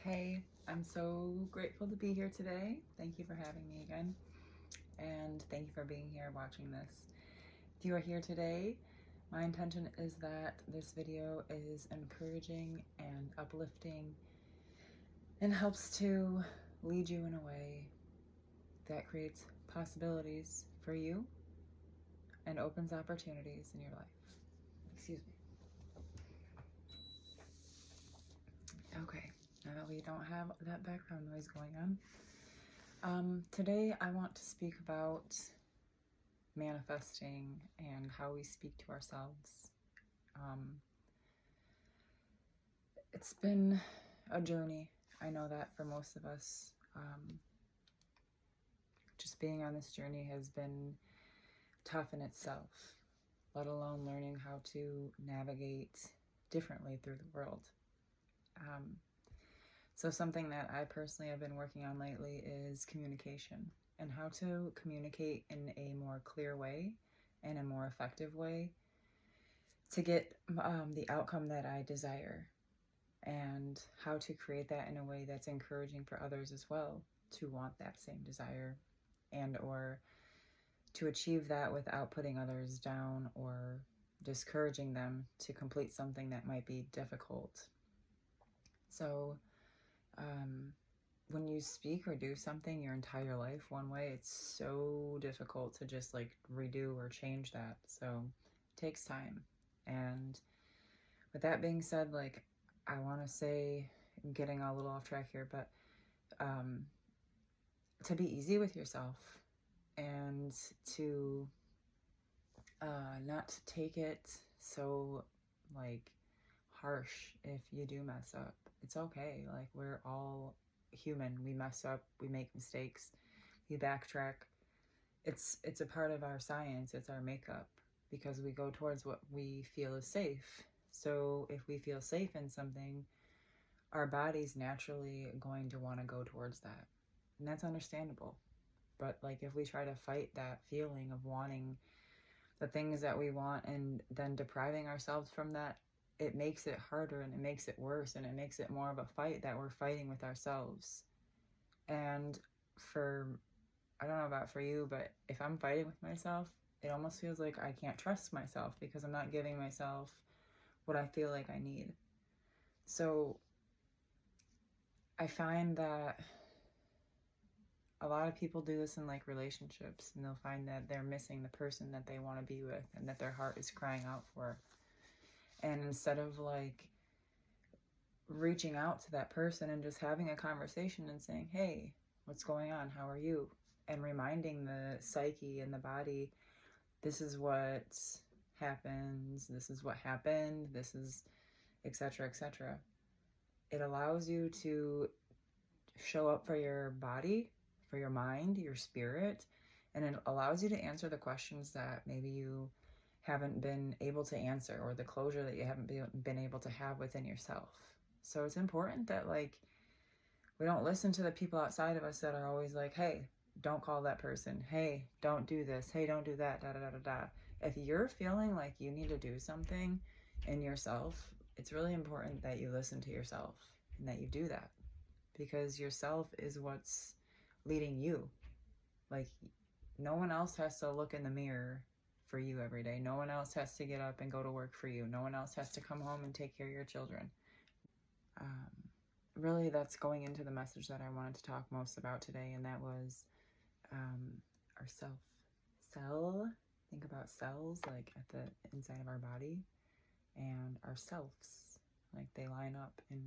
Hey, I'm so grateful to be here today. Thank you for having me again. And thank you for being here watching this. If you are here today, my intention is that this video is encouraging and uplifting and helps to lead you in a way that creates possibilities for you and opens opportunities in your life. Excuse me. Okay, now that we don't have that background noise going on, today I want to speak about manifesting and how we speak to ourselves. It's been a journey. I know that for most of us, just being on this journey has been tough in itself, let alone learning how to navigate differently through the world. So something that I personally have been working on lately is communication and how to communicate in a more clear way and a more effective way to get the outcome that I desire, and how to create that in a way that's encouraging for others as well to want that same desire and or to achieve that without putting others down or discouraging them to complete something that might be difficult. So when you speak or do something your entire life one way, it's so difficult to just like redo or change that. So it takes time. And with that being said, like, I want to say, I'm getting a little off track here, but to be easy with yourself and to not take it so like harsh if you do mess up. It's okay. Like, we're all human. We mess up, we make mistakes, we backtrack. It's a part of our science. It's our makeup, because we go towards what we feel is safe. So if we feel safe in something, our body's naturally going to want to go towards that. And that's understandable. But like, if we try to fight that feeling of wanting the things that we want and then depriving ourselves from that, it makes it harder and it makes it worse and it makes it more of a fight that we're fighting with ourselves. And I don't know about for you, but if I'm fighting with myself, it almost feels like I can't trust myself because I'm not giving myself what I feel like I need. So I find that a lot of people do this in like relationships, and they'll find that they're missing the person that they want to be with and that their heart is crying out for. And instead of like reaching out to that person and just having a conversation and saying, hey, what's going on? How are you? And reminding the psyche and the body, this is what happens, this is what happened, this is etc., etc. It allows you to show up for your body, for your mind, your spirit, and it allows you to answer the questions that maybe you haven't been able to answer, or the closure that you haven't been able to have within yourself. So it's important that like we don't listen to the people outside of us that are always like, hey, don't call that person, hey, don't do this, hey, don't do that, da da da da da. If you're feeling like you need to do something in yourself, it's really important that you listen to yourself and that you do that, because yourself is what's leading you. Like, no one else has to look in the mirror for you every day. No one else has to get up and go to work for you. No one else has to come home and take care of your children. Really, that's going into the message that I wanted to talk most about today, and that was our self. Think about cells like at the inside of our body, and our selves. Like, they line up and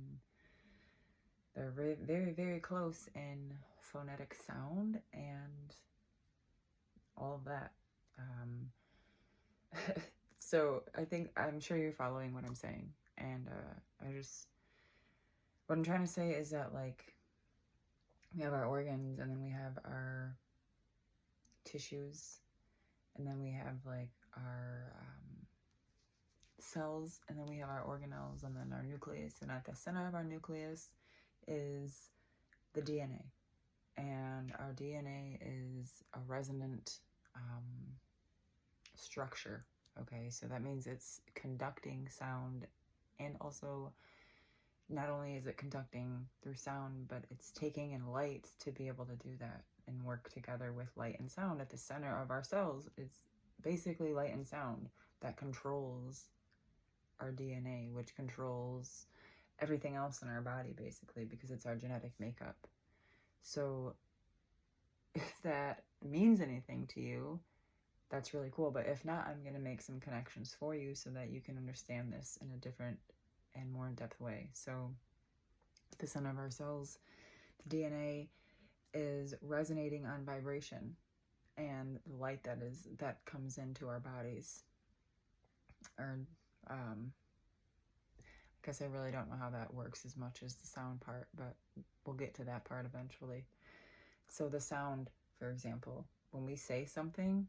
they're very, very, very close in phonetic sound and all of that. So I'm sure you're following what I'm saying. And what I'm trying to say is that, like, we have our organs, and then we have our tissues, and then we have like our cells, and then we have our organelles, and then our nucleus. And at the center of our nucleus is the DNA. And our DNA is a resonant structure. Okay, so that means it's conducting sound and also not only is it conducting through sound, but it's taking in light to be able to do that and work together with light and sound. At the center of our cells is basically light and sound that controls our DNA, which controls everything else in our body, basically, because it's our genetic makeup. So if that means anything to you, that's really cool. But if not, I'm going to make some connections for you so that you can understand this in a different and more in-depth way. So the center of our cells, the DNA is resonating on vibration and the light that comes into our bodies. Or I guess I really don't know how that works as much as the sound part, but we'll get to that part eventually. So the sound, for example, when we say something,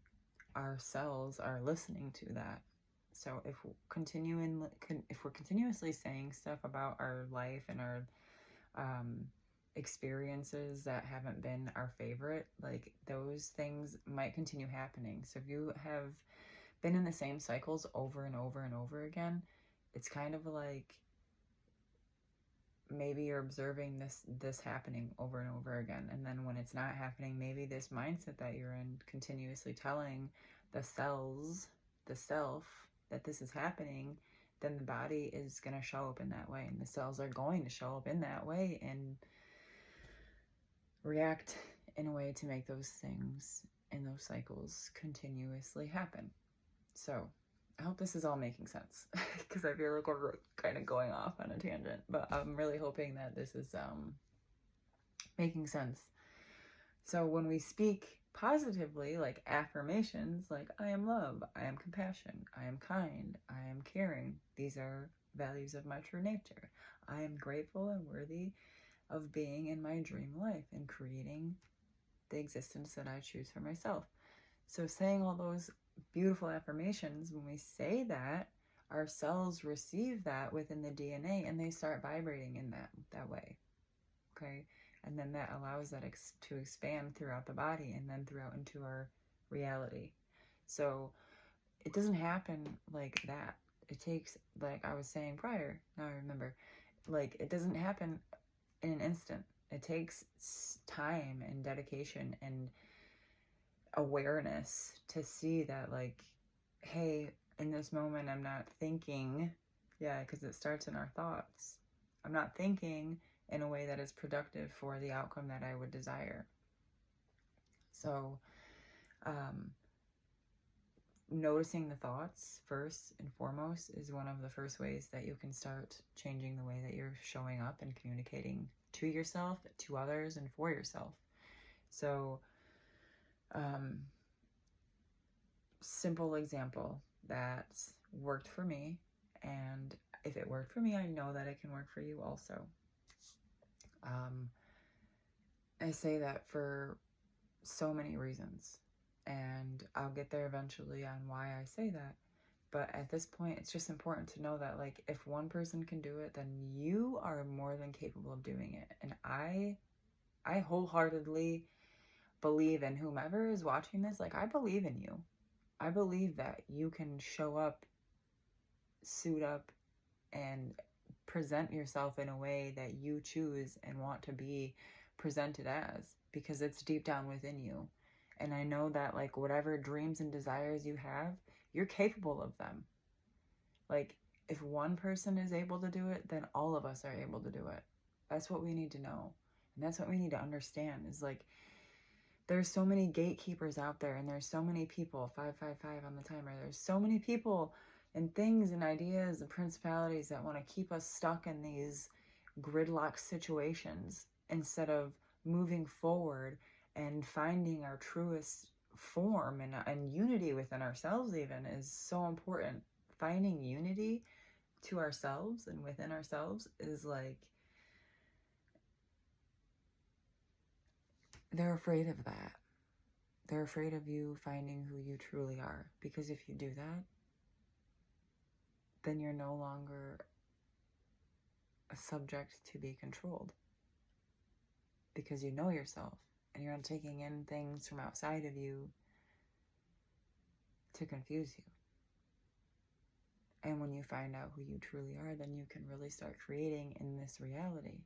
our cells are listening to that. So if we're continuously saying stuff about our life and our experiences that haven't been our favorite, like those things might continue happening. So if you have been in the same cycles over and over and over again, it's kind of like maybe you're observing this happening over and over again. And then when it's not happening, maybe this mindset that you're in, continuously telling the cells, the self, that this is happening, then the body is going to show up in that way. And the cells are going to show up in that way and react in a way to make those things and those cycles continuously happen. So I hope this is all making sense, because I feel like we're kind of going off on a tangent, but I'm really hoping that this is making sense. So when we speak positively, like affirmations, like I am love, I am compassion, I am kind, I am caring, these are values of my true nature. I am grateful and worthy of being in my dream life and creating the existence that I choose for myself. So saying all those beautiful affirmations, when we say that, our cells receive that within the DNA and they start vibrating in that way. Okay? And then that allows that to expand throughout the body and then throughout into our reality. So it doesn't happen like that. It takes, like I was saying prior, now I remember, like it doesn't happen in an instant. It takes time and dedication and awareness to see that, like, hey, in this moment I'm not thinking, because it starts in our thoughts. I'm not thinking in a way that is productive for the outcome that I would desire. So noticing the thoughts first and foremost is one of the first ways that you can start changing the way that you're showing up and communicating to yourself, to others, and for yourself. So simple example that worked for me, and if it worked for me, I know that it can work for you also. I say that for so many reasons, and I'll get there eventually on why I say that. But at this point, it's just important to know that, like, if one person can do it, then you are more than capable of doing it. And I wholeheartedly believe in whomever is watching this. Like, I believe in you. I believe that you can show up, suit up, and present yourself in a way that you choose and want to be presented as, because it's deep down within you. And I know that, like, whatever dreams and desires you have, you're capable of them. Like, if one person is able to do it, then all of us are able to do it. That's what we need to know. And that's what we need to understand, is like, there's so many gatekeepers out there, and there's so many people, 555 on the timer, there's so many people and things and ideas and principalities that want to keep us stuck in these gridlock situations instead of moving forward and finding our truest form and unity within ourselves. Even is so important. Finding unity to ourselves and within ourselves is like, they're afraid of that. They're afraid of you finding who you truly are, because if you do that, then you're no longer a subject to be controlled, because you know yourself and you're not taking in things from outside of you to confuse you. And when you find out who you truly are, then you can really start creating in this reality.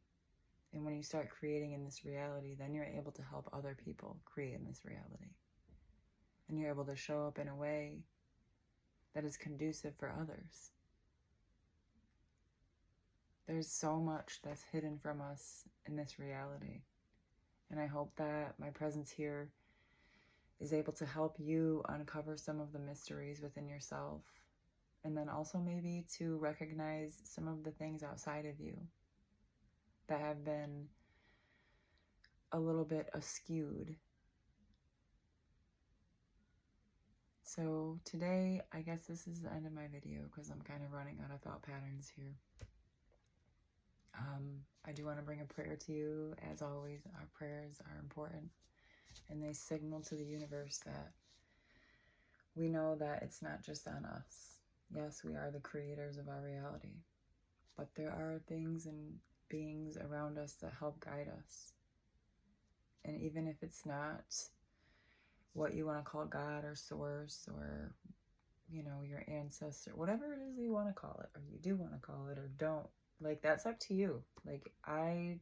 And when you start creating in this reality, then you're able to help other people create in this reality. And you're able to show up in a way that is conducive for others. There's so much that's hidden from us in this reality. And I hope that my presence here is able to help you uncover some of the mysteries within yourself. And then also maybe to recognize some of the things outside of you that have been a little bit askewed. So today, I guess this is the end of my video because I'm kind of running out of thought patterns here. I do want to bring a prayer to you. As always, our prayers are important, and they signal to the universe that we know that it's not just on us. Yes, we are the creators of our reality, but there are things and beings around us that help guide us. And even if it's not what you want to call God or source or, you know, your ancestor, whatever it is you want to call it, or you do want to call it or don't, like, that's up to you. Like, I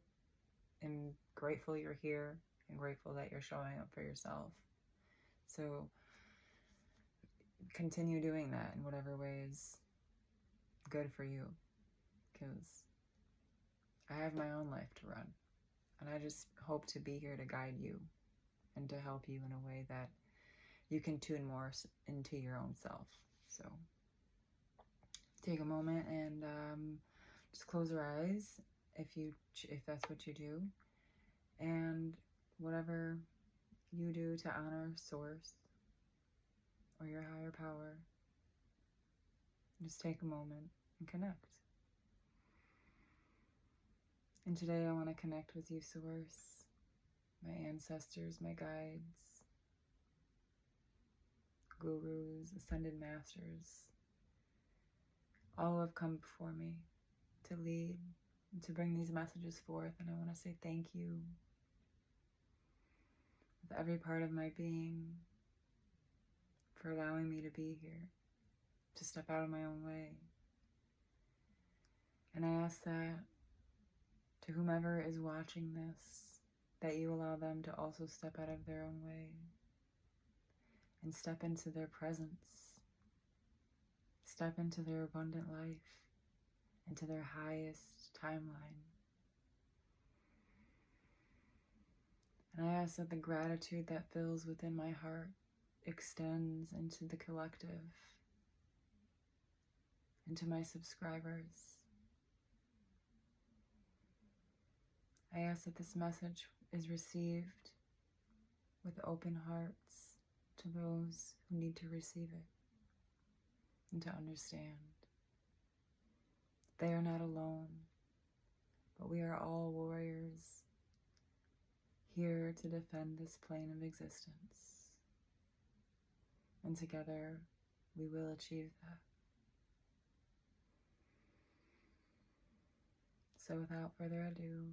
am grateful you're here and grateful that you're showing up for yourself. So continue doing that in whatever way is good for you, because I have my own life to run, and I just hope to be here to guide you and to help you in a way that you can tune more into your own self. So take a moment and just close your eyes if that's what you do, and whatever you do to honor source or your higher power, just take a moment and connect. And today I want to connect with you, source, my ancestors, my guides, gurus, ascended masters. All have come before me to lead and to bring these messages forth, and I want to say thank you with every part of my being for allowing me to be here, to step out of my own way. And I ask that to whomever is watching this, that you allow them to also step out of their own way and step into their presence, step into their abundant life, into their highest timeline. And I ask that the gratitude that fills within my heart extends into the collective, into my subscribers. I ask that this message is received with open hearts to those who need to receive it and to understand. They are not alone, but we are all warriors here to defend this plane of existence. And together we will achieve that. So without further ado,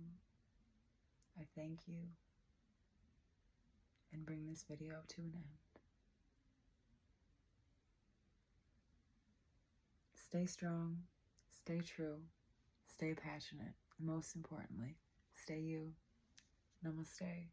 I thank you and bring this video to an end. Stay strong, stay true, stay passionate, and most importantly, stay you. Namaste.